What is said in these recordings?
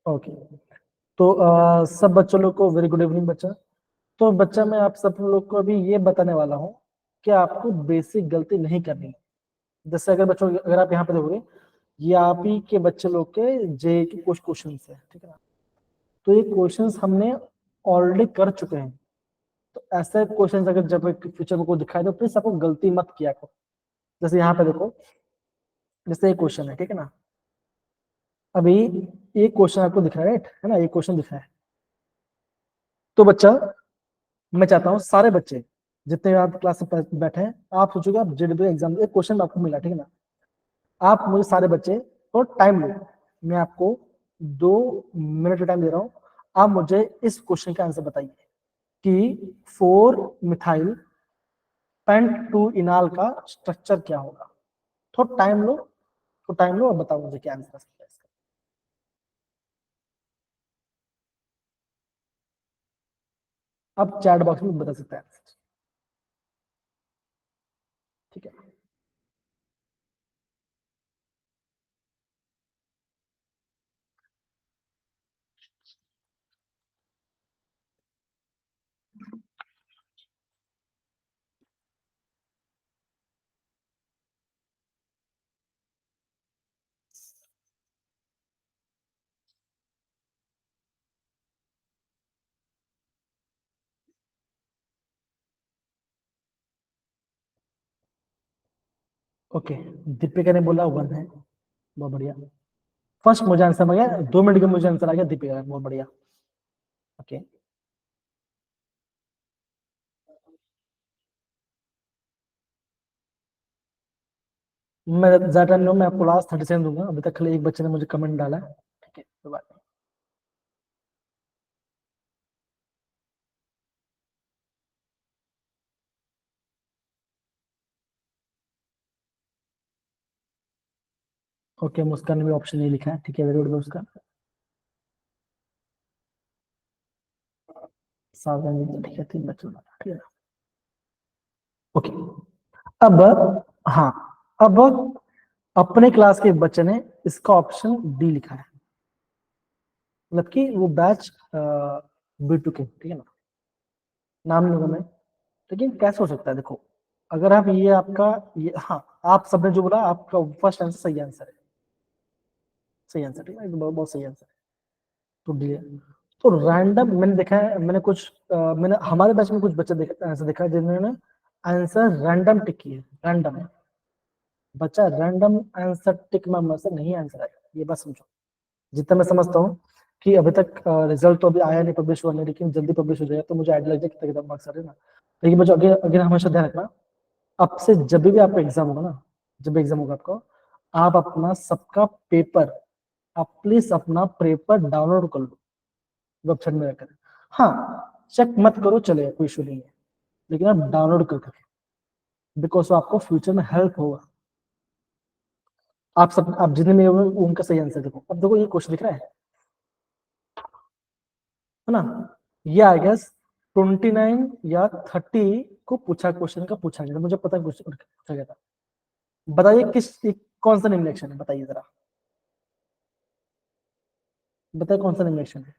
Okay, तो सब बच्चों लोग को वेरी गुड इवनिंग बच्चा। तो बच्चा मैं आप सब लोग को अभी ये बताने वाला हूँ कि आपको बेसिक गलती नहीं करनी है। जैसे अगर बच्चों, अगर आप यहाँ पे देखोगे, ये आप ही के बच्चे लोग के जे के कुछ क्वेश्चन है, ठीक है ना। तो ये क्वेश्चन हमने ऑलरेडी कर चुके हैं। तो ऐसे क्वेश्चन अगर जब फ्यूचर में कोई दिखाई दो, प्लीज आपको गलती मत किया करो। जैसे यहाँ पे देखो, जैसे एक क्वेश्चन है, ठीक है ना। अभी एक क्वेश्चन आपको दिख रहा है ना, एक क्वेश्चन दिख रहा है। तो बच्चा, मैं चाहता हूँ सारे बच्चे जितने आप क्लास में बैठे हैं, आप सोचोगे आप जेडब्ल्यू एग्जाम, एक क्वेश्चन आपको मिला, ठीक है ना। आप मुझे सारे बच्चे और टाइम लो, मैं आपको 2 मिनट का टाइम दे रहा हूँ। आप मुझे इस क्वेश्चन का आंसर बताइए कि 4 मिथाइल पेंट टू इनाल का स्ट्रक्चर क्या होगा। थोड़ा टाइम लो, तो टाइम लो और बताओ मुझे क्या आंसर है इसका। आप चैट बॉक्स में बता सकते हैं आंसर, ठीक है। ओके, दीपिका ने बोला 1 है, बहुत बढ़िया। फर्स्ट मुझे आंसर आ गया, 2 मिनट के मुझे आंसर आ गया दीपिका, बहुत बढ़िया। ओके, मैं ज्यादा टाइम नहीं, मैं आपको लास्ट 30 सेकंड दूंगा। अभी तक खाली एक बच्चे ने मुझे कमेंट डाला है, ठीक है, कोई बात नहीं। ओके, मुस्कान ने भी ऑप्शन नहीं लिखा है, ठीक है, वेरी गुड मुस्कान। सावधान, ठीक है, 3 बच्चों, ठीक है। ओके, अब, हाँ, अब अपने क्लास के एक बच्चे ने इसका ऑप्शन डी लिखा है, मतलब कि वो बैच B2 के, ठीक है ना। नाम लूंगा मैं, लेकिन कैसे हो सकता है, देखो, अगर आप ये आपका ये, हाँ, आप सबने जो बोला आपका फर्स्ट आंसर सही आंसर है, सही आंसर, ठीक है, बहुत बहुत सही आंसर है। तो डी है। तो रैंडम मैंने देखा है, मैंने कुछ मैंने हमारे बैच में कुछ बच्चे देखा, ऐसा देखा है जिन्होंने आंसर रैंडम टिक किए, रैंडम। बच्चा रैंडम आंसर टिक में आंसर नहीं आंसर आएगा, ये बात समझो। जितना मैं समझता हूँ कि अभी तक रिजल्ट तो अभी आया नहीं, पब्लिश हुआ नहीं, लेकिन जल्दी पब्लिश हो जाएगा, तो मुझे आइडिया लग जाए कितना कितना मार्क्स आ रहे हैं ना। लेकिन बच्चों अगर अगर हमेशा ध्यान रखना, अब से जब भी आपका एग्जाम होगा ना, जब भी एग्जाम होगा आपको, आप अपना सबका पेपर, आप प्लीज अपना पेपर डाउनलोड कर लो वेबसाइट में रहकर। हाँ, चेक मत करो, चलेगा, कोई इशू नहीं है, लेकिन आप डाउनलोड कर करके, बिकॉज आपको फ्यूचर में हेल्प होगा। आप सब, आप जितने में होंगे उनका सही आंसर देखो। अब देखो ये क्वेश्चन दिख रहा है ना, ये आई गेस 29 या 30 को पूछा, क्वेश्चन का पूछा गया था, मुझे पता है क्वेश्चन पूछा गया था। बताइए कौन सा निम्न रिएक्शन है, बताइए जरा, बताइए कौन सा निम्न रिएक्शन है।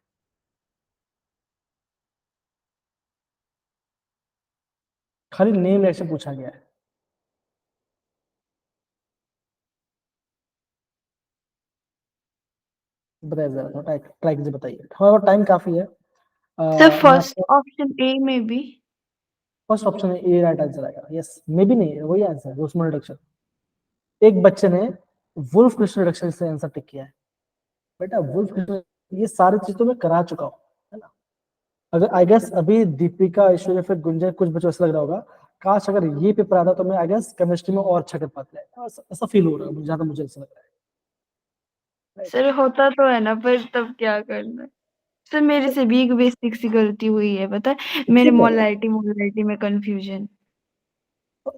खाली नेम रिएक्शन पूछा गया है, बताइए जरा, ट्राई कीजिए, बताइए, हमारा टाइम काफी है। सर मैं फर्स्ट आपको ऑप्शन ए में भी, फर्स्ट ऑप्शन है ए, राइट आंसर आएगा, यस, मे भी नहीं, वही आंसर है, ऑस्मोल रिडक्शन। एक बच्चे ने वुल्फ क्रिस्टल रिडक्शन से आंसर टिक किया है। बेटा वुल्फ क्रिस्टल, ये सारी चीज तो मैं करा चुका हूँ, है ना। अगर आई गेस अभी दीपिका, ऐश्वर्या, फिर गुंजन, कुछ बच्चों ऐसा लग रहा होगा, काश अगर ये पेपर आता तो मैं आई गेस केमिस्ट्री में और अच्छा कर पाता है, ऐसा फील हो रहा है जहां तक मुझे ऐसा लग रहा है। सर होता तो है ना, पर तब क्या करना। सर मेरे से भी एक बेसिक सी गलती हुई है, पता है, मेरे ठीक है, मोलालिटी में कंफ्यूजन।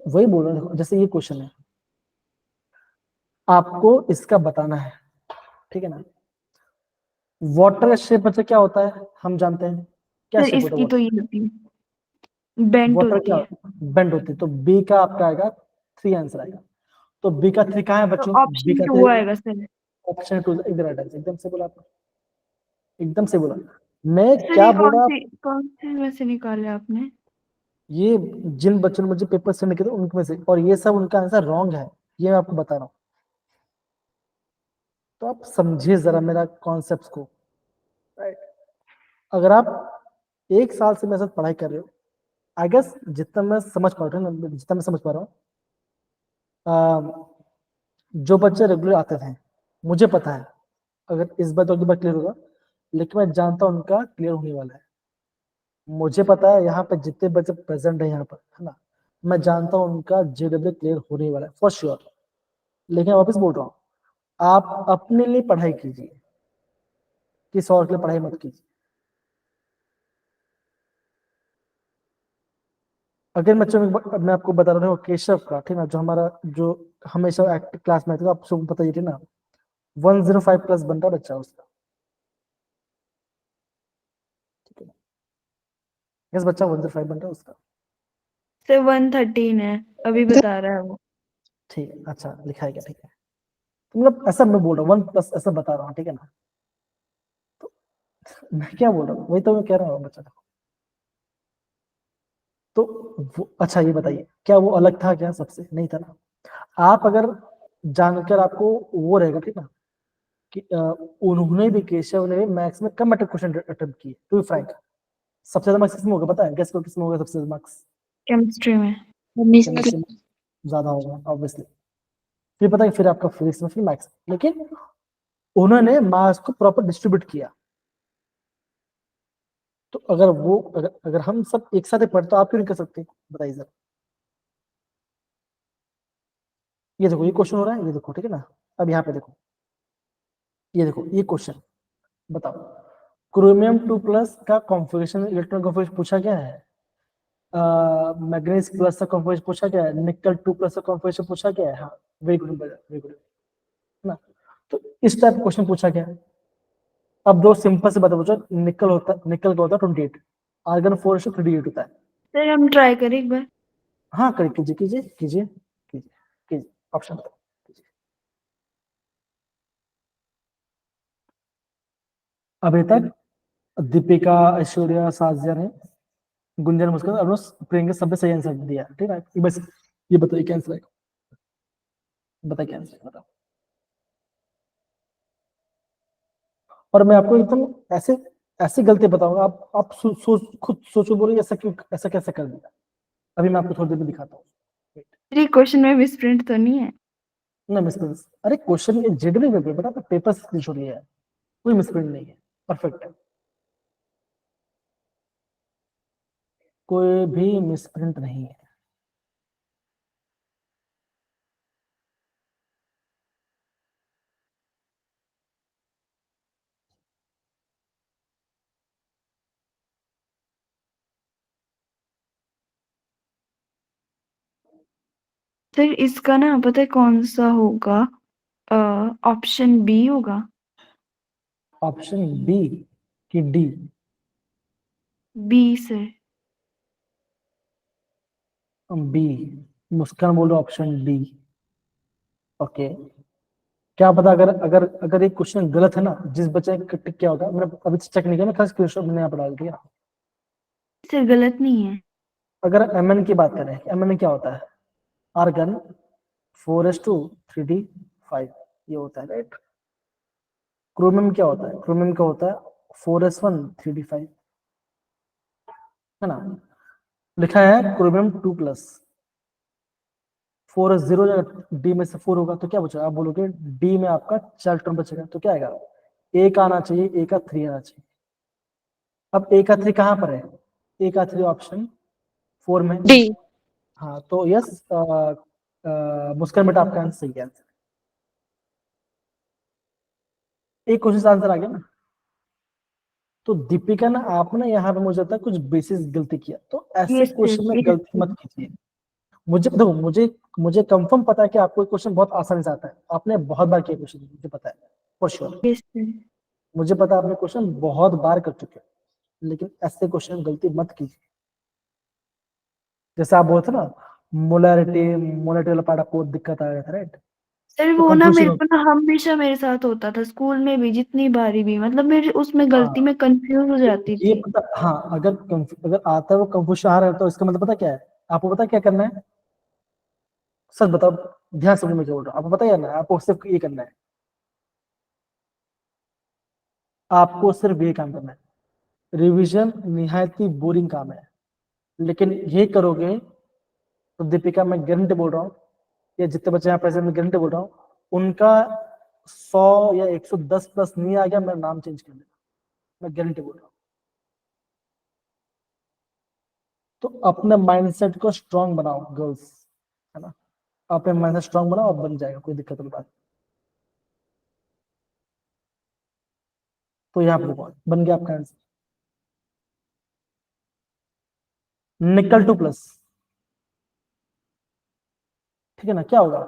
वही बोल रहा हूँ, जैसे ये क्वेश्चन है, आपको इसका बताना है, ठीक है ना। वाटर का शेप बच्चा क्या होता है, हम जानते हैं क्या सर शेप होता है इसकी वाटर। तो ये होती है, बेंट वाटर होती क्या, है। बेंड होती है, तो बी का आपका आएगा 3 आंसर आएगा। तो बी का 3 कहाँ है तो बच्चों, बी ऑप्शन का 3, 2 आएगा sir. Option 2 is right answer. एकदम से बोला आपने, एकदम से बोला। मैं सर क्या ये बोल रहा, कौन से में से निकाले आपने? ये जिन बच्चों ने मुझे पेपर सेंड किए थे उनमें से, और ये सब उनका आंसर रॉन्ग है, ये मैं आपको बता रहा हूँ। तो आप समझिए जरा मेरा कॉन्सेप्ट को, राइट। अगर आप 1 साल से मेरे साथ पढ़ाई कर रहे हो, आई गेस जितना मैं समझ पा रहा हूँ, जितना मैं समझ पा रहा हूँ, जो बच्चे रेगुलर आते थे, मुझे पता है, अगर इस बार तो अगली बार क्लियर होगा, लेकिन मैं जानता हूँ उनका क्लियर होने वाला है। मुझे पता है यहाँ पे जितने बच्चे प्रेजेंट है यहाँ पर, है ना, मैं जानता हूँ उनका जेडब्ल्यू क्लियर होने वाला है फॉर श्योर। लेकिन वापस बोल रहा हूँ, आप अपने लिए पढ़ाई कीजिए, किसी और के लिए पढ़ाई मत कीजिए। अगर मैं आपको बता रहा हूँ केशव का, ठीक है ना, जो हमारा जो हमेशा एक्टिव क्लास में था, आप सबको पता ही थी ना, 105 प्लस बनता बच्चा उसका, ठीक है, यस बच्चा 105 बनता उसका। सर 113 है, अभी बता रहा है वो। ठीक है, अच्छा लिखा है क्या, ठीक है। तो मतलब ऐसा मैं बोल रहा हूँ 1 प्लस ऐसा बता रहा हूँ, ठीक है ना। तो मैं क्या बोल रहा हूँ, वही तो मैं कह रहा हूँ बच्चा। तो अच्छा ये बताइए, क्या वो अलग था क्या सबसे? नहीं था ना। आप अगर जानकर आपको वो रहेगा, ठीक ना, कि उन्होंने भी, केशव ने भी मैथ्स में कम क्वेश्चन अटेम्प्ट किए, टू बी फ्रैंक। सबसे ज्यादा मार्क्स किसमें होगा पता है? गेस करो किसमें होगा सबसे ज्यादा मार्क्स? केमिस्ट्री में। केमिस्ट्री में ज्यादा होगा ऑब्वियसली। फिर पता है, फिर आपका फिजिक्स में, फिर मैथ्स। लेकिन उन्होंने मार्क्स को प्रॉपर डिस्ट्रीब्यूट किया। तो अगर वो अगर हम सब एक साथ ही पढ़ते तो आप क्यों नहीं कर सकते? बताइए सर। ये देखो, ये क्वेश्चन हो रहा है, ये देखो, ठीक है ना। अब यहाँ पे देखो, ये देखो, ये क्वेश्चन बताओ, क्रोमियम 2 प्लस का कॉन्फ़िगरेशन, इलेक्ट्रॉन कॉन्फ़िगरेशन पूछा गया है। मैग्नीज प्लस का कॉन्फ़िगरेशन पूछा गया है। निकल 2 प्लस का कॉन्फ़िगरेशन पूछा गया है। हाँ, वेरी गुड, वेरी गुड, ना। तो इस टाइप क्वेश्चन पूछा गया है। अब दो सिंपल से बता, पूछो, निकल का होता है 28, आर्गन 4:38 होता है। सर हम ट्राई करें एक बार। हाँ करिए, कीजिए कीजिए कीजिए कीजिए कीजिए, ऑप्शन बताओ, कीजिए। अभी तक दीपिका, ऐश्वर्या, साजिया ने, गुंजन, मुस्कान, अरुण, प्रियंका सबने सही आंसर दिया, ठीक है। बस ये बताइए क्या आंसर है, बताइए क्या आंसर है, बताओ। और मैं आपको एकदम ऐसे ऐसी गलती बताऊंगा, आप खुद सोचो, बोलो ऐसा क्यों, ऐसा कैसे कर दिया। अभी मैं आपको थोड़ी देर में दिखाता हूँ। सर ये क्वेश्चन में मिसप्रिंट तो नहीं है? ना मिसप्रिंट, अरे क्वेश्चन जेडब्ल्यू पेपर बेटा, पेपर स्क्रीनशॉट लिया है, कोई मिसप्रिंट नहीं है, परफेक्ट है, कोई भी मिसप्रिंट नहीं है। सर इसका ना पता है कौन सा होगा? ऑप्शन बी होगा। ऑप्शन बी कि D? B sir. B, Muskan बोलो ऑप्शन डी। ओके, क्या पता, अगर अगर अगर एक क्वेश्चन गलत है ना, जिस बच्चे ने टिक किया होगा, मैंने अभी चेक नहीं किया, मैं खाली स्क्रीनशॉट मैंने यहाँ पर डाल दिया। सर गलत नहीं है। अगर एमएन की बात करें, एमएन क्या होता है? आर्गन 4:3d5, ये होता है, राइट। क्रोमियम क्या होता है? क्रोमियम क्या होता है? 4s1 3d5, है ना। लिखा है क्रोमियम 2 प्लस, 4s0, डी में से 4 होगा तो क्या बचेगा? आप बोलोगे डी में आपका 4 इलेक्ट्रॉन बचेगा, तो क्या आएगा? ए का आना चाहिए, ए का 3 आना चाहिए। अब ए का 3 कहाँ पर है? ए का 3 ऑप्शन 4 में, डी। हाँ तो यस, मुस्कान बेटा आपका आंसर सही है, आंसर। एक क्वेश्चन आंसर आ गया ना। तो दीपिका ना, आपने यहाँ पे मुझे लगता है कुछ बेसिस गलती किया, तो ऐसे यस क्वेश्चन में सर, यस गलती मत कीजिए। मुझे देखो, मुझे कंफर्म पता है कि आपको क्वेश्चन बहुत आसानी से आता है, आपने बहुत बार किया क्वेश्चन, मुझे पता है फॉर श्योर। Yes sir. मुझे पता है आपने क्वेश्चन बहुत बार कर चुके हैं, लेकिन ऐसे क्वेश्चन गलती मत कीजिए। जैसे आप बोलते ना, मोलैरिटी मोलैरिटी वाला पार्ट आपको दिक्कत आ रहा था, राइट। सर तो वो ना कंफ्यूजन मेरे होता को ना हमेशा मेरे साथ होता था, स्कूल में भी जितनी बारी भी, मतलब मेरे उसमें है। गलती हाँ में कंफ्यूज हो जाती ये थी। पता, हाँ अगर आता है वो कंफ्यूजन आ रहा है तो इसका मतलब पता क्या है, आपको पता क्या करना है, सच बताओ, ध्यान से मैं क्या बोल रहा हूँ, आपको पता है ना, आपको सिर्फ ये करना है, आपको सिर्फ ये काम करना है। रिवीजन निहायत ही बोरिंग काम है, लेकिन ये करोगे तो दीपिका, मैं गारंटी बोल रहा हूँ, या जितने बच्चे यहाँ प्रेजेंट, मैं गारंटी बोल रहा हूँ, उनका 100 या 110 प्लस नहीं आ गया, मेरा नाम चेंज कर देना, मैं गारंटी बोल रहा हूँ। तो अपने माइंडसेट को स्ट्रांग बनाओ गर्ल्स, है ना, अपने माइंडसेट स्ट्रांग बनाओ, अब बन जाएगा, कोई दिक्कत की बात नहीं। तो यहाँ पर देखो, बन गया आपका आंसर, निकल 2+, ठीक है ना, क्या होगा,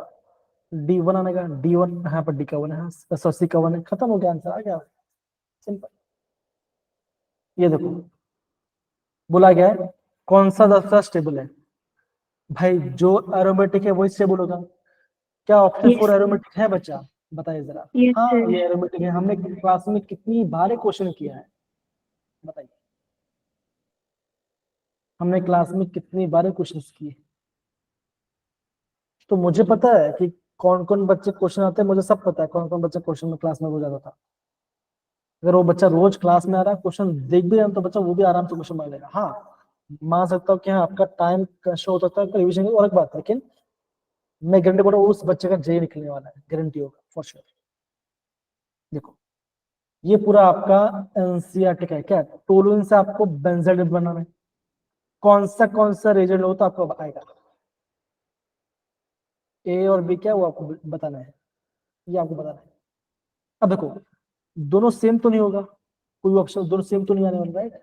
D1 आने का, D1 यहाँ पर, D का 1 है, सी का 1 है, खत्म हो गया, आंसर आ गया, सिंपल। ये देखो, बोला गया है कौन सा दस्ता स्टेबल है, भाई जो एरोमेटिक है वही स्टेबल होगा। क्या ऑप्शन यस 4 एरोमेटिक है बच्चा, बताइए जरा। यस हाँ सर। ये एरोमेटिक है, हमने क्लास में कितनी बार क्वेश्चन किया है, बताइए, हमने क्लास में कितनी बार क्वेश्चन किए। तो मुझे पता है कि कौन कौन बच्चे क्वेश्चन आते हैं, मुझे सब पता है कौन कौन बच्चा क्वेश्चन में क्लास में हो जाता था। अगर वो बच्चा रोज क्लास में आ रहा है, क्वेश्चन देख भी रहा है, तो बच्चा वो भी आराम से क्वेश्चन मार लेगा। हाँ, मान सकता हूँ कि हाँ आपका टाइम का शो हो सकता है, रिविजन की अलग बात है, लेकिन मैं गारंटी बोल रहा हूँ उस बच्चे का जेई निकलने वाला है, गारंटी होगा फॉर श्योर। देखो, ये पूरा आपका एनसीईआरटी का है, क्या टोलुइन से आपको बेंजाइड बनाना है, कौन सा रिजल्ट हो तो आपको आएगा, ए और बी क्या, वो आपको बताना है, ये आपको बताना है। अब देखो, दोनों सेम तो नहीं होगा, कोई ऑप्शन दोनों सेम तो नहीं आने वाला, राइट।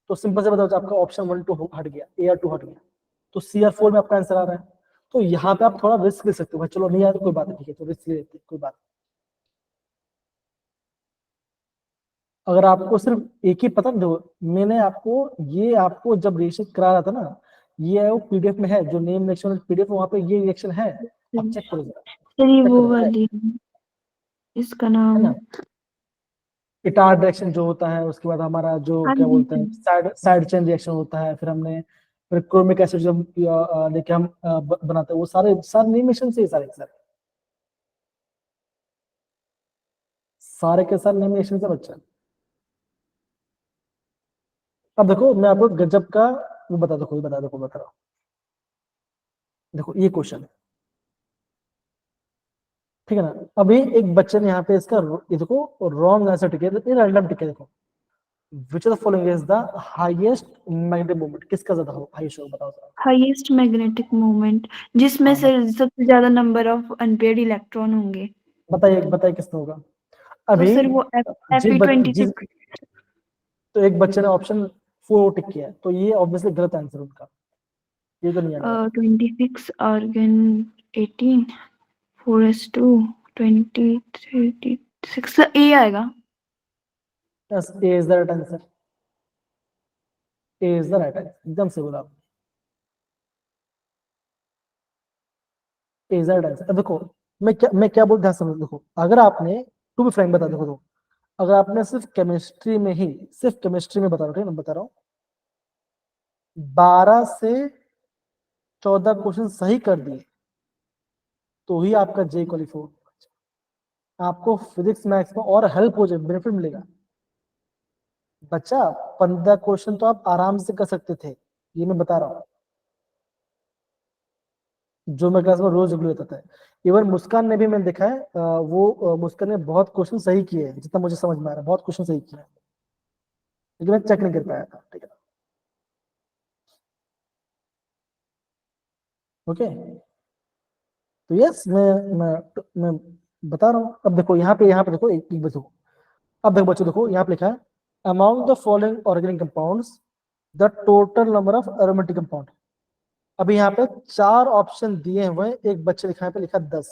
तो सिंपल से बताओ, आपका ऑप्शन 1 2 हट गया, ए और 2 हट गया, तो CR4 में आपका आंसर आ रहा है। तो यहाँ पे आप थोड़ा रिस्क ले सकते हो, भाई चलो नहीं आया तो कोई बात नहीं, ठीक है, तो रिस्क ले लेते हैं, कोई बात नहीं। अगर आपको सिर्फ एक ही पता, दो, मैंने आपको, ये आपको जब रजिस्टर करा रहा था ना, ये वो पीडीएफ में है, जो नेम रिएक्शन पीडीएफ, वहां पे ये रिएक्शन है, आप चेक करो जरा, सर ये चेक वो करो, है वाली इसका है नाम। ना। इटार रिएक्शन जो होता है, उसके बाद हमारा जो हाँ क्या जी बोलते हैं, सर। साइड चेन रिएक्शन होता है, फिर क्रोमिक एसिड जब लेके हम बनाते हैं, वो सारे सारे नेमेशन से, सारे सारे के सारे नेमेशन से बच्चा। अब देखो, मैं आपको गजब का वो बता, देखो ये बता, देखो बता रहा हूँ, देखो ये क्वेश्चन, ठीक है ना। अभी एक बच्चे ने यहाँ पे इसका ये देखो रॉन्ग आंसर टिके, ये रैंडम टिके, देखो which of the following is the highest magnetic moment, किसका ज्यादा हो हाईएस्ट होगा, बताओ जरा। हाईएस्ट मैग्नेटिक मोमेंट, जिसमें हाँ से सबसे ज्यादा नंबर ऑफ अनपेयर्ड इलेक्ट्रॉन होंगे। बताइए बताइए किसका होगा। तो अभी सर वो जिस Fe26। तो एक बच्चे ने ऑप्शन 4 टिक किया है, तो ये ऑब्वियसली गलत आंसर उनका, ये तो नहीं आने वाला। 26 आर्गन 18 4s2 20 36 ए आएगा। Yes, A is the right answer, A is the right answer, एकदम से बोला आपने, ए इज द राइट आंसर। देखो, मैं क्या बोल, ध्यान से समझो, देखो अगर आपने, टू बी फ्रैंक बता, देखो अगर आपने सिर्फ केमिस्ट्री में ही, सिर्फ केमिस्ट्री में बता रहा हूँ, ठीक है ना, बता रहा हूँ, 12 से 14 क्वेश्चन सही कर दिए, तो ही आपका जे क्वालिफाई हो, आपको फिजिक्स मैथ्स में और हेल्प हो जाए, बेनिफिट मिलेगा। बच्चा 15 क्वेश्चन तो आप आराम से कर सकते थे, ये मैं बता रहा हूँ, जो मैं क्लास में रोज रेगुलर होता था। इवन मुस्कान ने भी, मैंने देखा है, मुस्कान ने बहुत क्वेश्चन सही किए हैं, जितना मुझे समझ में आ रहा है, बहुत क्वेश्चन सही किए हैं, लेकिन मैं चेक नहीं कर पाया था, ठीक है, ओके। तो यस, मैं बता रहा हूँ। अब देखो यहाँ पे देखो, एक देखो, अब देखो बच्चों, देखो यहाँ पे लिखा है, amount the following organic compounds, the total number of aromatic compound. अभी यहाँ पे 4 ऑप्शन दिए हुए हैं, एक बच्चे लिखा, यहाँ पे लिखा 10,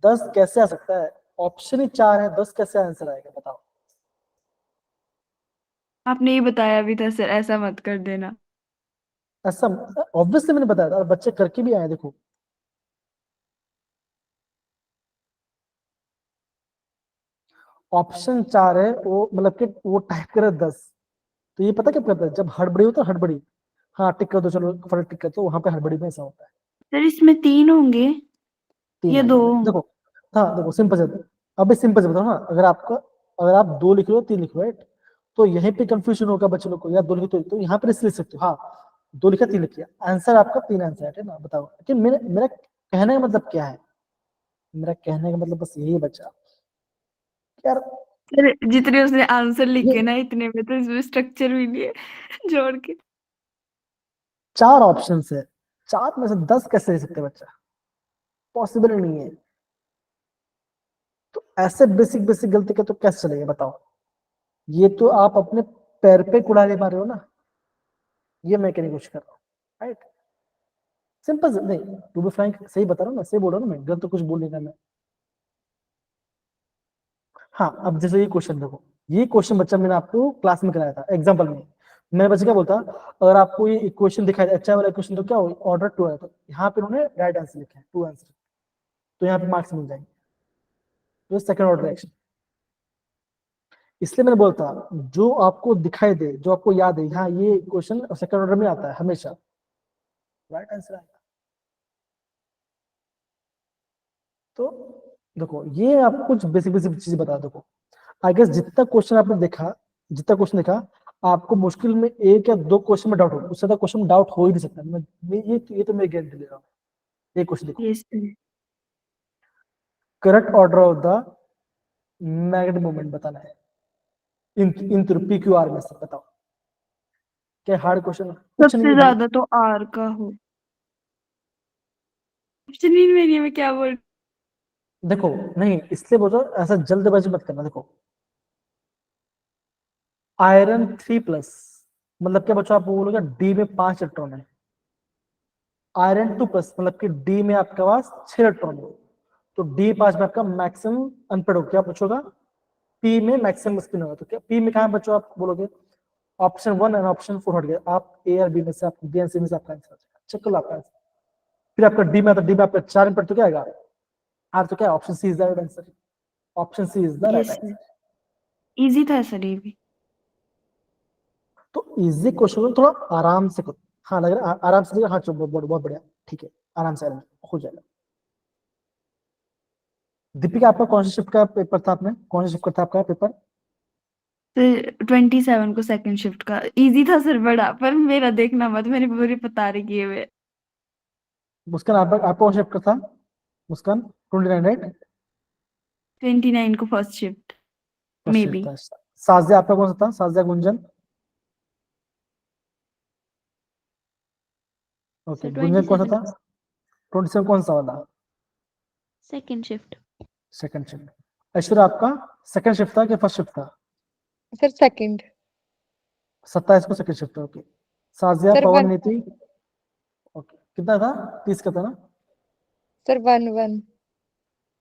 10 कैसे आ सकता है, ऑप्शन ही 4 है, 10 कैसे आंसर आएगा, बताओ। आपने ये बताया भी था सर, ऐसा मत कर देना। ऐसा ऑब्वियसली मैंने बताया था, और बच्चे करके भी आए, देखो ऑप्शन 4 है, वो मतलब कि वो टाइप करे 10। तो ये पता क्या करता है, जब हड़बड़ी होता है हड़बड़ी, हाँ टिक कर दो, चलो फटाफट टिक कर दो, वहां पे हड़बड़ी में ऐसा होता है। सर इसमें 3 होंगे 3 या है 2? देखो। हाँ देखो सिंपल से, अभी सिंपल से बताओ ना, अगर आप 2 लिख रहे हो 3 लिख रहे हो right? तो यहीं पे कंफ्यूजन होगा बच्चे लोग को, या 2 लिखे तो यहाँ पर इसलिए लिख सकते हो, हाँ 2 लिखा 3 लिखिए, आंसर आपका 3 आंसर है ना। बताओ कि मेरा मेरा कहने का मतलब क्या है, मेरा कहने का मतलब बस यही है बच्चा यार। सर जितने उसने आंसर ये लिखे ना इतने में तो इसमें स्ट्रक्चर भी नहीं है जोड़ के। 4 ऑप्शन है, 4 में से 10 कैसे ले सकते हैं बच्चा, पॉसिबल नहीं है। तो ऐसे बेसिक बेसिक गलती का तो कैसे चलेगा बताओ। ये तो आप अपने पैर पे कुल्हाड़ी मार रहे हो ना, ये मैं कहने की कोशिश कर रहा हूँ, राइट। सिंपल नहीं, टू बी फ्रैंक सही बता रहा हूँ मैं, सही बोल रहा हूँ ना मैं, गलत तो कुछ बोल नहीं रहा मैं। हाँ अब जैसे ये क्वेश्चन देखो, ये क्वेश्चन बच्चा मैंने आपको क्लास में कराया था एग्जाम्पल में। मैंने बच्चे क्या बोलता, अगर आपको ये इक्वेशन दिखाई दे, अच्छा वाला इक्वेशन, तो क्या हो, ऑर्डर 2 है, तो यहाँ पे उन्होंने राइट आंसर लिखा है 2 आंसर, तो यहाँ पे मार्क्स मिल जाएंगे। तो सेकंड ऑर्डर एक्शन, इसलिए मैंने बोलता जो आपको दिखाई दे, जो आपको याद है, हाँ ये क्वेश्चन सेकंड ऑर्डर में आता है हमेशा, राइट आंसर आएगा। तो देखो ये आपको कुछ बेसिक बेसिक चीज बता, देखो आई गेस जितना क्वेश्चन आपने देखा, जितना क्वेश्चन देखा, आपको मुश्किल में 1 या 2 क्वेश्चन में डाउट हो, उससे ज्यादा क्वेश्चन डाउट हो ही नहीं सकता। ये तो मैं गारंटी दे रहा हूँ। ये क्वेश्चन देखो, yes sir. Correct order of the magnetic moment बताना है इन पी क्यू आर में से, बताओ। क्या हार्ड क्वेश्चन, कुछ नहीं सबसे है भाई। ज्यादा तो आर का हो। ऑप्शन ही नहीं है, मैं क्या बोल। देखो नहीं, इसलिए बोलो ऐसा जल्दबाजी मत करना। देखो आयरन 3+, मतलब क्या बच्चों, आप बोलोगे डी में 5 इलेक्ट्रॉन है, आयरन 2+, मतलब कि डी में आपके पास 6 इलेक्ट्रॉन है, तो डी 5 में आपका मैक्सिमम अनपेड हो, क्या पूछोगा, पी में मैक्सिमम स्पिन होगा, तो क्या पी में कहा बच्चों, आप बोलोगे ऑप्शन 1 और ऑप्शन 4 हट गया, आप ए और बी में से, आप बी एंड सी में से आपका आंसर चेक कर लो आपका आंसर। फिर आपका डी में आता, डी में आपका 4 इनपुट, तो क्या आएगा आर, तो क्या option C is the right answer, option C is the right yes sir, answer. Easy था सर ये भी। तो इजी क्वेश्चन को थोड़ा आराम से करो, हाँ लग रहा है आराम से, हाँ चलो बहुत बहुत बढ़िया, ठीक है, आराम से हो जाएगा। दीपिका आपका कौन सा शिफ्ट का पेपर था, आपने कौन सा शिफ्ट का था आपका पेपर। सर 27 को सेकंड शिफ्ट का इजी था सर बड़ा, पर मेरा देखना मत, मैंने पूरी पता रही किए हुए। मुस्कान आपका कौन सा शिफ्ट का था, मुस्कान 29 राइट, 29 को फर्स्ट शिफ्ट फर्स्ट मे शिफ्ट बी। था। साजिया आपका कौन सा था, साजिया गुंजन, ओके सर गुंजन कौन सा 27 था, 27 कौन सा वाला, second shift. Second shift. Aishwarya आपका सेकंड शिफ्ट था कि फर्स्ट शिफ्ट था, सर सेकंड। 27 को second shift, okay. Sajiya sir Pawan one. Niti, okay कितना था, 30 का था ना, सर 1 1।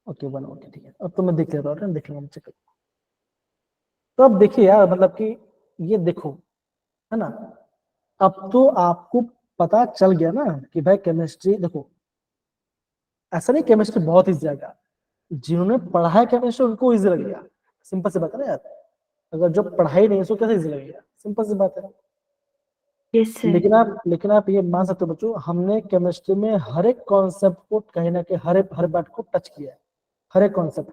ओके 1, ओके ठीक है, अब तो मैं देख लेता हूँ, देख लूंगा चेक। तो अब देखिए यार, मतलब कि ये देखो, है ना, अब तो आपको पता चल गया ना कि भाई केमिस्ट्री, देखो ऐसा नहीं केमिस्ट्री बहुत इजी जाएगा, जिन्होंने पढ़ा है केमिस्ट्री उनको इजी लगेगा, सिंपल सी बात है ना यार। अगर जो पढ़ाई नहीं है उसको कैसे इजी लगेगा, सिंपल सी बात है। Yes sir. लेकिन आप ये मान सकते हो बच्चों, हमने केमिस्ट्री में हर एक कॉन्सेप्ट को कहीं ना कहीं हर बात को टच किया है, हर एक कॉन्सेप्ट।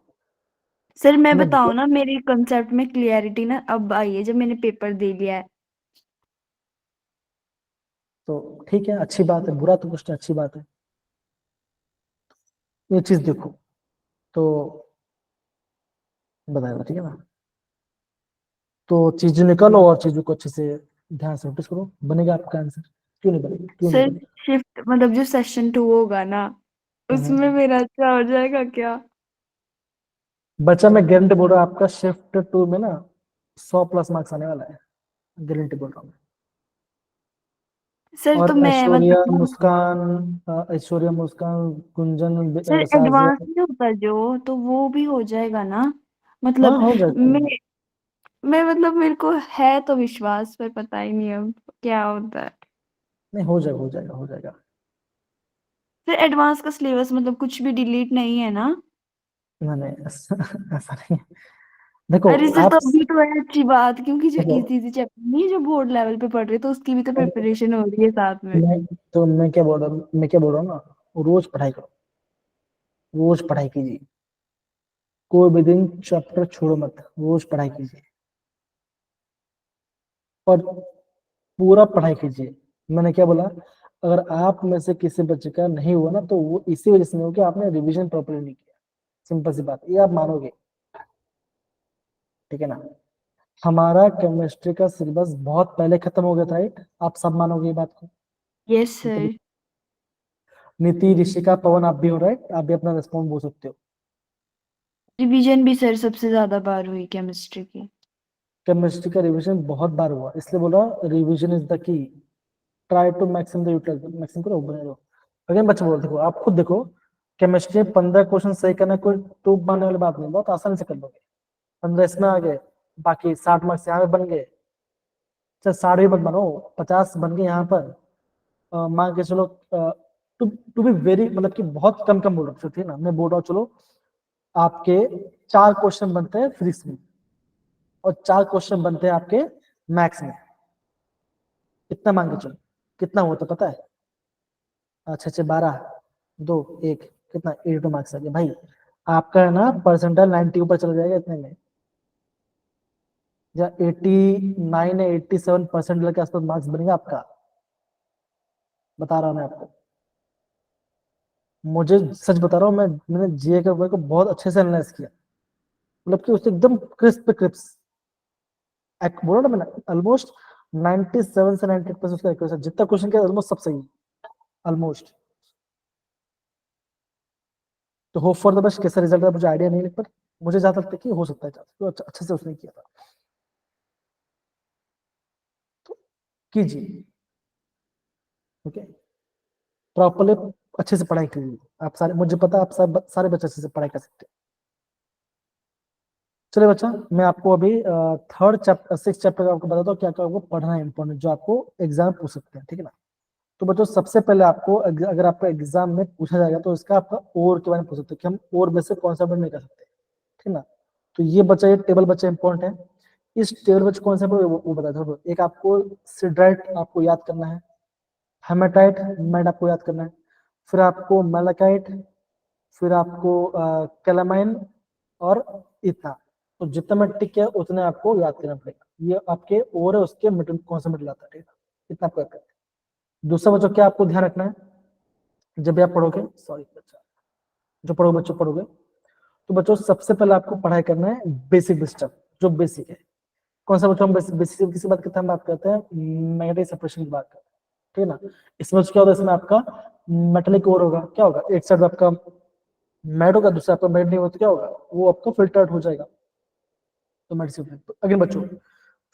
सर मैं हमने बताऊं ना, मेरे कंसेप्ट में क्लियरिटी ना अब आई है जब मैंने पेपर दे लिया है। तो ठीक है, अच्छी बात है, बुरा तो कुछ नहीं, अच्छी बात है। ये चीज देखो, तो बताएगा ठीक है ना, तो चीजें निकालो और चीजों को अच्छे से ध्यान से नोटिस करो, बनेगा आपका आंसर, क्यों नहीं बनेगा, क्यों नहीं सर बनेगा। शिफ्ट मतलब जो सेशन 2 होगा ना, उसमें हम्म। मेरा अच्छा हो जाएगा क्या? बच्चा मैं गारंटी बोल रहा हूँ, आपका शिफ्ट 2 में ना 100+ मार्क्स आने वाला है, गारंटी बोल रहा हूँ। सर तो और मैं ऐश्वर्या मतलब मुस्कान, ऐश्वर्या मुस्कान, गुंजन, सर साजिया, एडवांस नहीं होता जो, तो वो भी हो जाएगा ना, हाँ मतलब हो जाएगा। मैं मतलब मेरे को है तो विश्वास, पर पता ही नहीं अब क्या होता है। नहीं हो जाएगा, हो जाएगा, हो जाएगा। सर एडवांस का सिलेबस मतलब कुछ भी डिलीट नहीं है ना? नहीं नहीं, ऐसा नहीं है। देखो अरे सर आप तभी तो है अच्छी बात, क्योंकि जो देखो इजी इजी चैप्टर नहीं है जो बोर्ड लेवल पे पढ़ रहे तो उसकी भी तो प्रिपरेशन हो रही है साथ में। मैं क्या बोल रहा हूँ, ना, रोज पढ़ाई करो, रोज पढ़ाई कीजिए, कोई भी दिन चैप्टर छोड़ो मत, रोज पढ़ाई कीजिए और पूरा पढ़ाई कीजिए। मैंने क्या बोला, अगर आप में से किसी बच्चे का नहीं हुआ ना, तो वो इसी वजह से नहीं हो कि आपने रिवीजन प्रॉपर्ली नहीं किया। सिंपल सी बात, ये आप मानोगे, ठीक है ना। हमारा केमिस्ट्री का सिलेबस बहुत पहले खत्म हो गया था, राइट, आप सब मानोगे ये बात को। Yes sir. नीति, ऋषिका, पवन, आप भी हो, राइट, आप भी अपना रिस्पॉन्स बोल सकते हो। रिवीजन भी सर सबसे ज्यादा बार हुई केमिस्ट्री की। केमिस्ट्री का रिवीजन बहुत बार हुआ, इसलिए बोला revision is the key. Try to maximum the utilize, maximum करो, बने रहो। अगेन बच्चे बोल, देखो आप खुद देखो, केमिस्ट्री में 15 क्वेश्चन सही करना कोई टूप मारने वाली बात नहीं, बहुत आसानी से कर लोगे। 15 इसमें आ गए, बाकी 60 मार्क्स यहाँ पे बन गए। चल 60 भी मत बनो, 50 बन गए यहाँ पर। मान के चलो, टू टू बी वेरी, मतलब कि बहुत कम कम बोल रहा हूँ, ना मैं बोल रहा हूँ, चलो आपके 4 क्वेश्चन बनते हैं फिजिक्स में और 4 क्वेश्चन बनते हैं आपके मैथ्स में। कितना मान के चलो, कितना हुआ तो पता है? अच्छा अच्छा, 12, 2, 1, कितना, 82 मार्क्स आ गए भाई। आपका है ना परसेंटाइल 90 ऊपर चला जाएगा इतने में, या 89 या 87% के आसपास मार्क्स बनेगा आपका, बता रहा हूँ मैं आपको। मुझे सच बता रहा हूँ, मैंने जीए के वर्क को बहुत अच्छे से एनालाइज किया, मतलब कि उससे एकदम क्रिस्प क्रिस्प बोला ना मैंने, ऑलमोस्ट 97 से 98% उसका एक्यूरेसी, जितना क्वेश्चन किया ऑलमोस्ट सब सही, ऑलमोस्ट। तो होप फॉर द बेस्ट, कैसा रिजल्ट है मुझे आइडिया नहीं, पर मुझे ज्यादा लगता है कि हो सकता है, तो अच्छे से उसने किया था, तो कीजिए, ओके, प्रॉपरली अच्छे से पढ़ाई कीजिए। आप सारे, मुझे पता है आप सारे बच्चे अच्छे से पढ़ाई कर सकते हैं। चलिए बच्चा, मैं आपको अभी 6th चैप्टर का आपको बताता हूँ क्या क्या आपको पढ़ना है इंपॉर्टेंट, जो आपको एग्जाम पूछ सकते हैं, ठीक है ना। तो बच्चों सबसे पहले आपको अगर आपका एग्जाम में पूछा जाएगा तो इसका आपका ओर के बारे में पूछ सकते हैं कि हम ओर में से कौन सा नहीं कर सकते, ठीक ना। तो ये बच्चा, ये टेबल बच्चा इंपॉर्टेंट है। इस टेबल बच्चे कौन सा वो बता दो। एक आपको सिड्राइट आपको याद करना है, हेमाटाइट मैड आपको याद करना है, फिर आपको मेलाकाइट, फिर आपको कैलामाइन और इतना। तो जितना मैं टिक है उतने आपको याद करना पड़ेगा। ये आपके ओर है, उसके मिडिल कौन सा मिडिल आता है, ठीक है, इतना आपको याद करना है। दूसरा बच्चों क्या आपको ध्यान रखना है, जब भी आप पढ़ोगे, सॉरी बच्चा, जो पढ़ोगे बच्चों पढ़ोगे, तो बच्चों सबसे पहले आपको पढ़ाई करना है बेसिक स्टफ, जो बेसिक है। कौन सा बच्चों, हम बेसिक किसी बात करते हैं, हम बात करते हैं मैग्नेटिक सेपरेशन की बात करते हैं, ठीक है ना। इसमें क्या होता है, इसमें आपका मेटेलिक ओर होगा, क्या होगा, एक साइड आपका मैट होगा, दूसरा आपका मैट नहीं होगा, तो क्या होगा, वो आपका फिल्टर्ड हो जाएगा। तो मेडिसिन, अगेन बच्चों,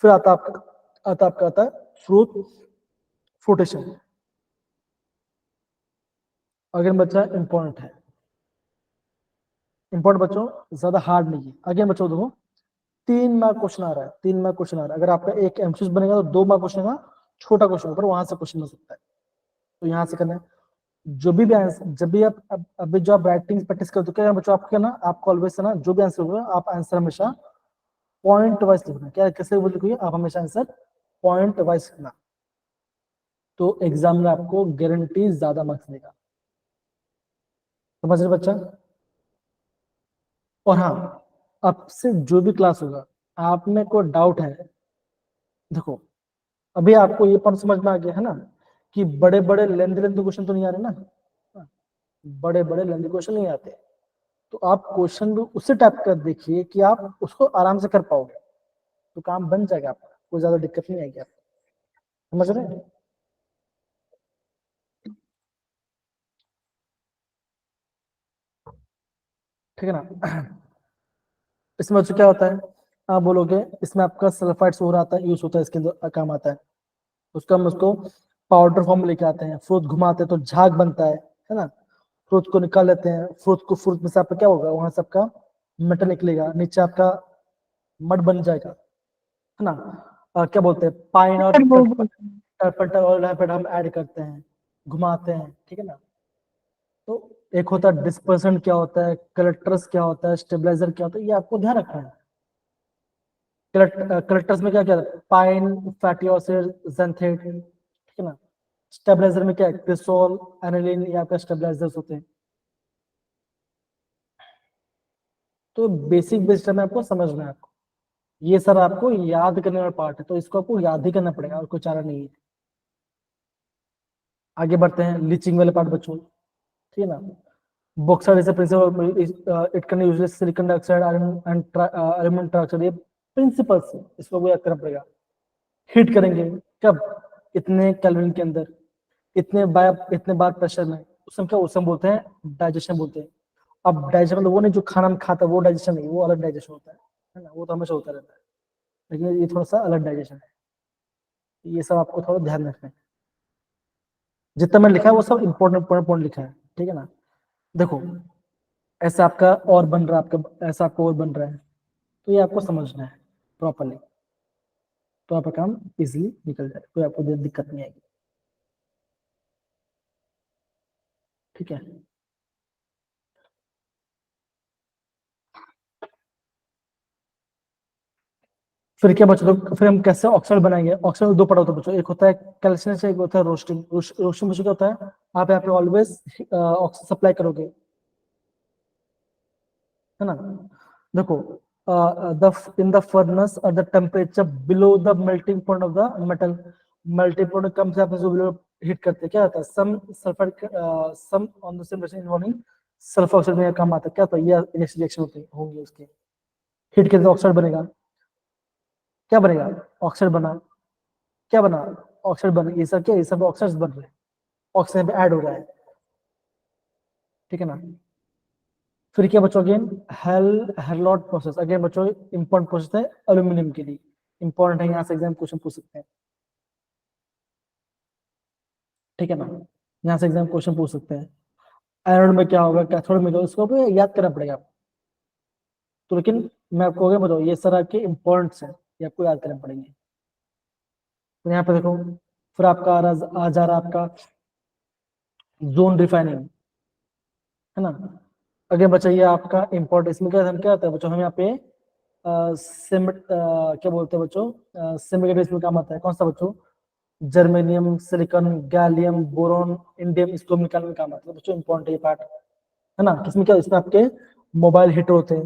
फिर आता है फ्रूट फ्रूटेशन। अगेन बच्चा इंपॉर्टेंट है, इंपॉर्टेंट बच्चों, ज्यादा हार्ड नहीं है। अगेन बच्चों देखो, 3 मार्क क्वेश्चन आ रहा है, 3 मार्क क्वेश्चन आ रहा है। अगर आपका एक एमसीक्यू बनेगा तो 2 मार्क क्वेश्चन का छोटा क्वेश्चन पर वहां से क्वेश्चन हो सकता है, तो यहाँ से करना है। जो भी आंसर, जब भी आप अभी जो आप राइटिंग प्रैक्टिस करते हो, क्या बच्चों आपको क्या ना, आपको ऑलवेज ना जो भी आंसर होगा आप आंसर हमेशा पॉइंट वाइज लिखना। क्या कैसे बोल लिखोगे आप, हमेशा आंसर पॉइंट वाइज लिखना, तो एग्जाम में आपको गारंटी ज्यादा मार्क्स देगा। समझ रहे बच्चा? और हाँ, आपसे जो भी क्लास होगा, आप में कोई डाउट है, देखो अभी आपको ये पर समझ में आ गया है ना कि बड़े बड़े लेंथी लेंथी क्वेश्चन तो नहीं आ रहे ना, बड़े बड़े लेंथी क्वेश्चन नहीं आते। तो आप क्वेश्चन भी उसी टाइप का देखिए कि आप उसको आराम से कर पाओगे, तो काम बन जाएगा आपका, कोई ज्यादा दिक्कत नहीं आएगी आपको। समझ रहे हैं? ठीक है ना। इसमें बच्चों क्या होता है, आप बोलोगे इसमें आपका सल्फाइड सोर आता है, यूज होता है, इसके अंदर काम आता है। उसका हम उसको पाउडर फॉर्म में लेके आते हैं, फ्रूट घुमाते हैं तो झाग बनता है ना। फ्रूट को निकाल लेते हैं, फ्रूट में से आपका क्या होगा, वहां से आपका मेटल निकलेगा, नीचे आपका मड बन जाएगा, है ना। क्या बोलते हैं, पाइन और सर वो टर्पंटर ऑयल यहाँ पे हम ऐड करते हैं, घुमाते हैं, ठीक है ना। तो एक होता है डिस्पर्सन, क्या होता है कलेक्टर्स, क्या होता है स्टेबलाइजर, क्या होता है, ये आपको ध्यान रखना है। कलेक्टर्स में क्या क्या पाइन, फैटी एसिड, xanthate, ठीक है ना। स्टेबलाइजर में क्या है, क्रिसोल, एनिलीन, ये आपका स्टेबलाइजर्स होते हैं। तो बेसिक में आपको समझना है आपको, ये सर आपको याद करने वाला पार्ट है, तो इसको आपको याद ही करना पड़ेगा और कोई चारा नहीं है। आगे बढ़ते हैं, लीचिंग वाले पार्ट बच्चों, ठीक है ना। Bauxite is principal, it can use silicon dioxide, iron and aluminium trioxide, ये प्रिंसिपल्स है, इसको याद करना पड़ेगा। हीट करेंगे कब, इतने केल्विन के अंदर, इतने बार प्रेशर में, उसमें क्या, उसमें बोलते हैं डाइजेशन बोलते हैं। अब डाइजेशन मतलब वो नहीं जो खाना में खाता है वो डाइजेशन नहीं, वो अलग डाइजेशन होता है ना, वो तो हमेशा होता रहता है, लेकिन ये थोड़ा सा अलग डाइजेशन है। ये सब आपको थोड़ा ध्यान रखना है, जितना मैंने लिखा है वो सब इंपॉर्टेंट पॉइंट लिखा है, ठीक है ना। देखो ऐसा आपका और बन रहा है, आपका ऐसा आपको और बन रहा है, तो ये आपको समझना है प्रॉपरली, तो आपका काम इजीली निकल जाए, कोई आपको दिक्कत नहीं आएगी, ठीक है। फिर क्या बच्चों, तो फिर हम कैसे ऑक्साइड बनाएंगे। ऑक्साइड में दो पड़ा होता है बच्चों, एक होता है कैल्शियम, एक होता है रोस्टिंग। रोस्टिंग बच्चों क्या होता है, आप यहाँ पे ऑलवेज ऑक्सीजन सप्लाई करोगे, है ना। देखो द इन द फर्नेस और the temperature below the melting point of the metal, melting point कम से आप जो हीट करते हैं, क्या होता है, some sulphur, some on the same reaction involving sulphur oxide में काम आता है, क्या होता है, ये रिएक्शन होंगे उसके, हीट करते ऑक्साइड बनेगा, क्या बनेगा, ऑक्साइड बना, क्या बना, ऑक्साइड बन, ये सब क्या, ये सब ऑक्साइड बन रहे हैं, ऑक्सीजन पे ऐड हो रहा है, ठीक है ना। फिर क्या बच्चों, अगेन हेरलॉट प्रोसेस, अगेन बच्चों इंपॉर्टेंट प्रोसेस है एल्यूमिनियम के लिए, इंपॉर्टेंट है, यहाँ से एग्जाम क्वेश्चन पूछ सकते हैं, ठीक है ना, यहाँ से एग्जाम क्वेश्चन पूछ सकते हैं। एनोड में क्या होगा, कैथोड में क्या होगा, इसको आपको याद करना पड़ेगा आपको। तो लेकिन मैं आपको आगे बताऊँ, ये सर आपके इंपॉर्टेंट्स है, ये आपको याद करना पड़ेंगे। तो यहाँ पे देखो, फिर आपका आ जा रहा आपका जोन रिफाइनिंग, है ना। अगे बचा ये आपका इम्पोर्ट, इसमें क्या हम क्या होता है बच्चों, हम यहाँ पे क्या बोलते हैं बच्चों, सेमीकंडक्टर इसमें काम आता है, कौन सा बच्चों, germanium, silicon, gallium, boron, indium, इसको निकालने में काम आता है बच्चों, इंपॉर्टेंट ये पार्ट, है ना। किसमें क्या, इसमें आपके मोबाइल हीटर होते हैं,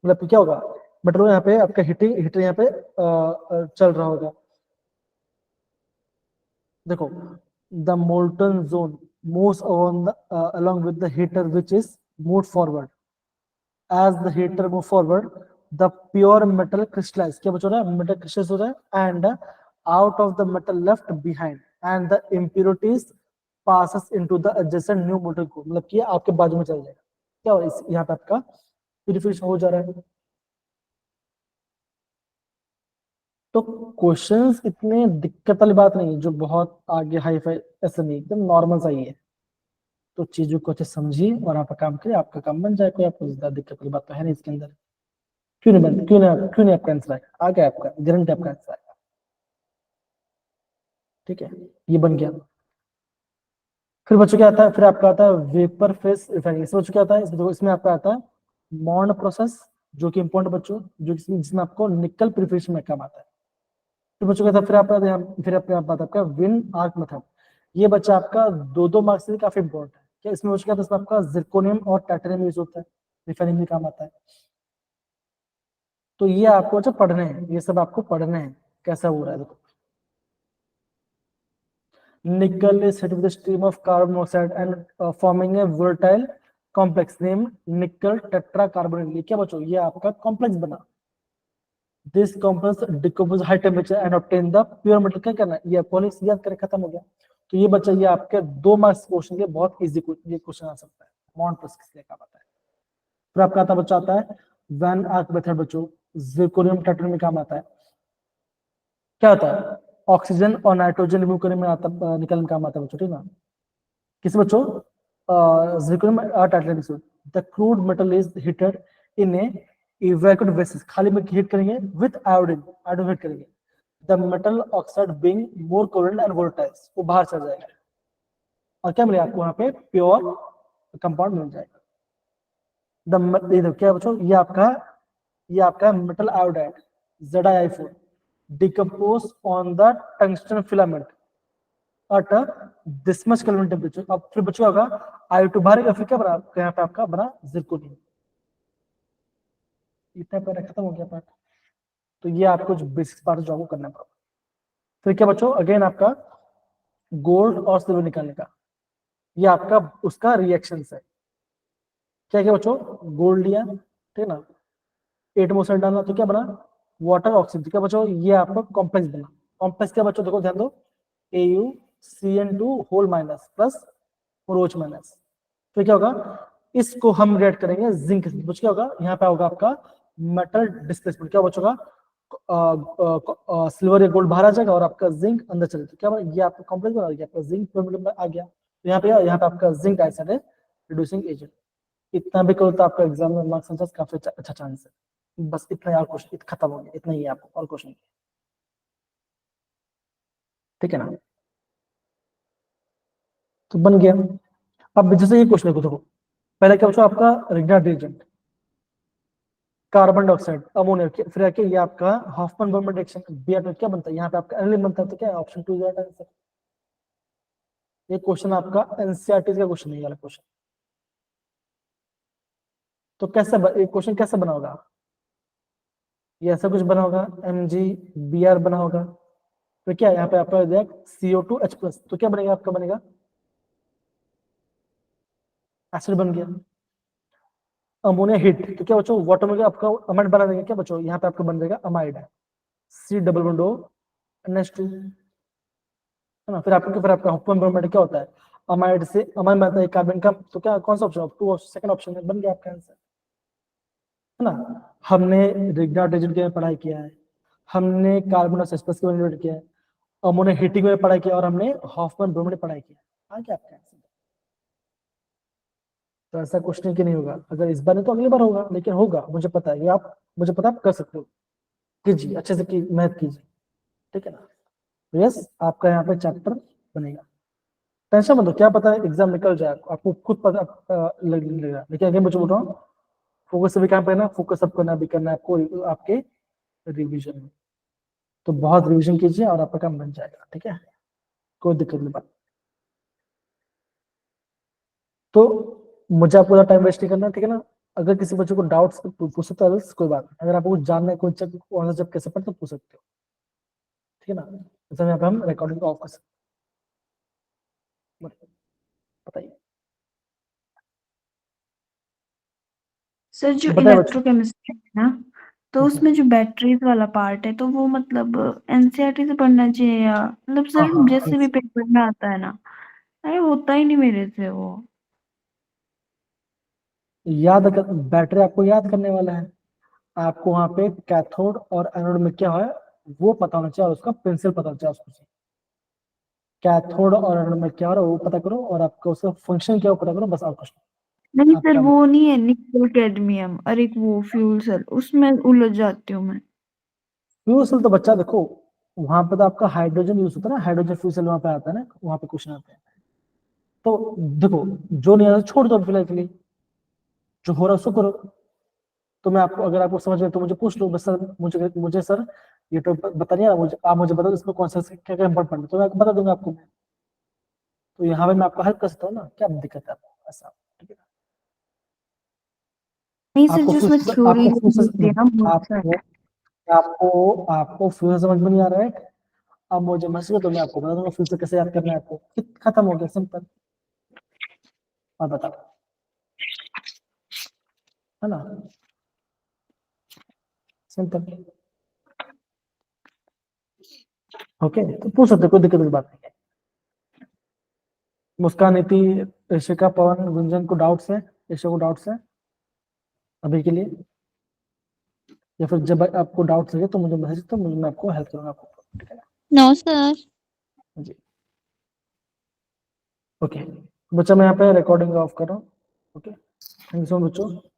मतलब क्या होगा, मतलब यहाँ पे आपका हीटर यहाँ पे चल रहा होगा। देखो the molten zone moves along with the heater which is moved forward. As the heater move forward, the pure metal crystallize, क्या बच रहा है, metal crystallize हो रहा है, and out of the metal left behind, and the impurities passes into the adjacent new molten core, मतलब कि आपके बाजू में चल जाएगा, क्या हो, यहाँ पे आपका प्यूरिफिकेशन हो जा रहा है। तो क्वेश्चंस इतने दिक्कत वाली बात नहीं है जो बहुत आगे हाई फाई, ऐसा नहीं, एकदम नॉर्मल सा ही है। तो चीजों को अच्छे समझिए और आपका काम करिए, आपका काम बन जाए, कोई आपको ज्यादा दिक्कत वाली बात तो है नहीं इसके अंदर। क्यों नहीं आपका आंसर आएगा, आ गया आपका, गारंटी आपका आंसर आएगा, ठीक है, ये बन गया। फिर बच्चों क्या आता है, फिर आपका आता है वेपर फेस रिफाइनिंग, इसमें बच्चों क्या आता है, इसमें आपका आता है मॉन्ड प्रोसेस, जो कि इंपॉर्टेंट बच्चों, जो जिसमें आपको निकल प्रिपरेशन में काम आता है। फिर बच्चों क्या था, फिर आपका फिर आपके आता है आपका विन आर्क मेथड, ये बच्चा आपका 2 मार्क्स से काफी इंपॉर्टेंट है। क्या इसमें बच्चों क्या था, इसमें आपका जिरकोनियम और टाइटेनियम यूज होता है, रिफाइनिंग में काम आता है। तो ये आपको अच्छा पढ़ने हैं, ये सब आपको पढ़ने हैं, कैसा हो रहा है देखो। Nickel is hit with a stream of carbon monoxide and forming a volatile complex named nickel tetracarbonate, ये क्या बच्चों, ये आपका कॉम्प्लेक्स बना। This complex decomposes high temperature and obtain the pure metal, क्या करना है, ये पॉलिश याद करके खत्म हो गया। तो ये बच्चा, ये आपके 2 मार्क्स क्वेश्चन के बहुत इजी ये क्वेश्चन आ सकता है, मॉन्ड प्लस किसलिए काम आता है। फिर आपका आता बच्चा आता है वैन आर्क मेथड बच्चों, जिरकोनियम टाइटेनियम में काम आता है। क्या होता है, ऑक्सीजन और नाइट्रोजन रिमूव करने में आता, निकलने में काम आता है बच्चों, ठीक ना। किस बच्चों, जिरकोनियम और titanium, the crude metal is heated in A evacuate vessels, खाली में हीट करेंगे विद आयोडीन, आयोडीन हीट करेंगे, the metal oxide being more covalent and volatile, वो बाहर चल जाएगा और क्या मिलेगा आपको, वहां पे प्योर कंपाउंड मिल जाएगा। द क्या बच्चों, ये आपका metal iodide, ZiI4 decompose on the tungsten filament at this much Kelvin temperature. अब फिर बचा होगा I2 बाहर का, फिर क्या बना यहाँ पे आपका बना zirconium। इतना पैरा खत्म हो गया पार्ट। तो ये आपको जो बेसिक पार्ट जो आपको करना पड़ेगा। फिर क्या बचो अगेन आपका गोल्ड और सिल्वर निकालने का, ये आपका उसका रिएक्शन है। क्या क्या बचो, गोल्ड लिया, ठीक है ना, 8% डालना तो क्या बना, वाटर ऑक्सीजन। क्या बचो, ये आपका कॉम्प्लेक्स बना। कॉम्प्लेक्स क्या बचो, देखो ध्यान दो, AuCN2 whole minus plus OH minus. फिर क्या होगा, इसको हम रेड करेंगे जिंक से। कुछ क्या होगा, यहाँ पे होगा आपका मेटल डिस्प्लेसमेंट। क्या बचोगा, सिल्वर या गोल्ड बाहर आ जाएगा और आपका जिंक अंदर चले। तो क्या ये आपका कॉम्प्लेक्स बना गया, आपका जिंक आ गया। तो यहाँ पे आपका जिंक डाइऑक्साइड है रिड्यूसिंग एजेंट। इतना भी करो तो आपका एग्जाम में मार्क्स आंसर काफी अच्छा चांस है। बस इतना यार, क्वेश्चन खत्म हो गया, इतना ही है आपको और क्वेश्चन, ठीक है ना। तो बन गया। अब जैसे ये क्वेश्चन देखो, पहले क्या बचा आपका Grignard reagent, carbon dioxide, ammonia, फिर आके ये आपका हॉफमैन बर्मन रिएक्शन, BR क्या बनता है, यहाँ पे आपका एनिलीन बनता है। तो क्या ऑप्शन 2 राइट आंसर। ये क्वेश्चन आपका एनसीईआरटी का क्वेश्चन है, वाला क्वेश्चन। तो कैसे ये क्वेश्चन कैसे बना होगा, ये ऐसा कुछ बना होगा, MgBr बना होगा। तो क्या यहाँ पे आपका CO2H+, तो क्या बनेगा, आपका बनेगा एसिड बन गया। अमोनिया हीट, तो क्या बचो, वाटर में आपका अमाइड बना देंगे। क्या बचो, यहाँ पे आपका बन जाएगा अमाइड है, C+O NH2, है ना। फिर आपका हॉफमैन ब्रोमाइड क्या होता है, अमाइड से अमाइन बनता है कार्बन का। तो क्या कौन सा ऑप्शन, 2 सेकंड ऑप्शन है, बन गया आपका आंसर, है ना। हमने रिग्नार्ड रिएजेंट के में पढ़ाई किया है, हमने कार्बन और H+ के बारे में किया है, अमोनिया हीटिंग में पढ़ाई किया, और हमने हॉफमैन ब्रोमाइड पढ़ाई किया। आ गया आपका आंसर। तो ऐसा क्वेश्चन की नहीं होगा, अगर इस बार नहीं तो अगली बार होगा, लेकिन होगा, मुझे पता है। ये आप मुझे पता, आप कर सकते हो, कीजिए अच्छे से, की मेहनत कीजिए, ठीक है ना। यस, आपका यहाँ पे चैप्टर बनेगा, टेंशन मत लो, क्या पता है एग्जाम निकल जाए, आपको खुद पता लगेगा। लेकिन अगर मैं बोल रहा हूँ, फोकस भी काम करना, फोकस सब करना भी करना है आपको, आपके रिवीजन में। तो बहुत रिवीजन कीजिए और आपका काम बन जाएगा, ठीक है, कोई दिक्कत नहीं बात। तो मुझे आपको ज़्यादा टाइम वेस्ट नहीं करना, ठीक है ना। अगर किसी बच्चे को डाउट्स पूछ सकते हो, कोई बात नहीं। अगर आपको कुछ जानना है, कोई जब कैसे पढ़ते तो पूछ सकते हो, ठीक है ना। जैसे यहाँ पे हम रिकॉर्डिंग को ऑफ कर सकते हैं, बताइए। सर जो बताइए बच्चों। इलेक्ट्रोकेमिस्ट्री है ना, तो उसमें जो बैटरीज वाला पार्ट है, तो वो मतलब एनसीईआरटी से पढ़ना चाहिए, या मतलब हाँ सर हाँ, जैसे भी पेपर में आता है ना, अरे होता ही नहीं मेरे से वो। बैटरी आपको याद करने वाला है। आपको वहां पे कैथोड और एनोड में क्या है वो पता होना चाहिए, और उसका प्रिंसिपल पता होना चाहिए उसको। कैथोड और एनोड में क्या हो रहा है वो पता करो, और आपका उसका फंक्शन क्या है वो पता करो, बस और कुछ नहीं नहीं। सर, आपका वो नहीं है निकल कैडमियम, अरे एक वो फ्यूल सेल, उसमें उलझ जाती हूँ मैं। फ्यूल सेल तो बच्चा देखो, वहां पे तो आपका हाइड्रोजन यूज होता है ना, हाइड्रोजन फ्यूल सेल वहां पे आता है ना, वहां पे क्वेश्चन आते हैं। तो देखो, जो नहीं आता छोड़ दो फिलहाल के लिए, जो हो रहा है उसको करो। तो मैं आपको, अगर आपको समझ में तो मुझे पूछ लो, बस सर मुझे सर ये तो बता नहीं आ रहा, मुझे आप मुझे बता दो इसमें कौन सा क्या क्या इंपॉर्टेंट है, तो मैं आपको बता दूंगा आपको। तो यहाँ पे मैं आपको हेल्प कर सकता हूँ ना, क्या दिक्कत है आपको, ऐसा, ठीक है ना। नहीं सर, आपको जो फ्यूल उसमें थ्योरी आपको फ्यूल होती है ना बहुत आपको सारी। आपको फ्यूल समझ में नहीं आ रहा है, अब मुझे मैसेज तो मैं आपको बता दूंगा फ्यूल से कैसे याद करना है आपको, खत्म हो गया, सिंपल। और बताओ, है ना, सिंपल। ओके, तो पूछ सकते हो, कोई दिक्कत की बात नहीं है। मुस्कान, नीति, ऋषिका, पवन, गुंजन को डाउट्स है, ऋषिका को डाउट्स है अभी के लिए, या फिर जब आपको डाउट्स लगे तो मुझे मैसेज, तो मैं आपको हेल्प करूंगा आपको, ठीक है ना। No sir. जी, ओके बच्चा, मैं यहाँ पे रिकॉर्डिंग ऑफ कर रहा हूँ। Okay, thank you so much बच्चों।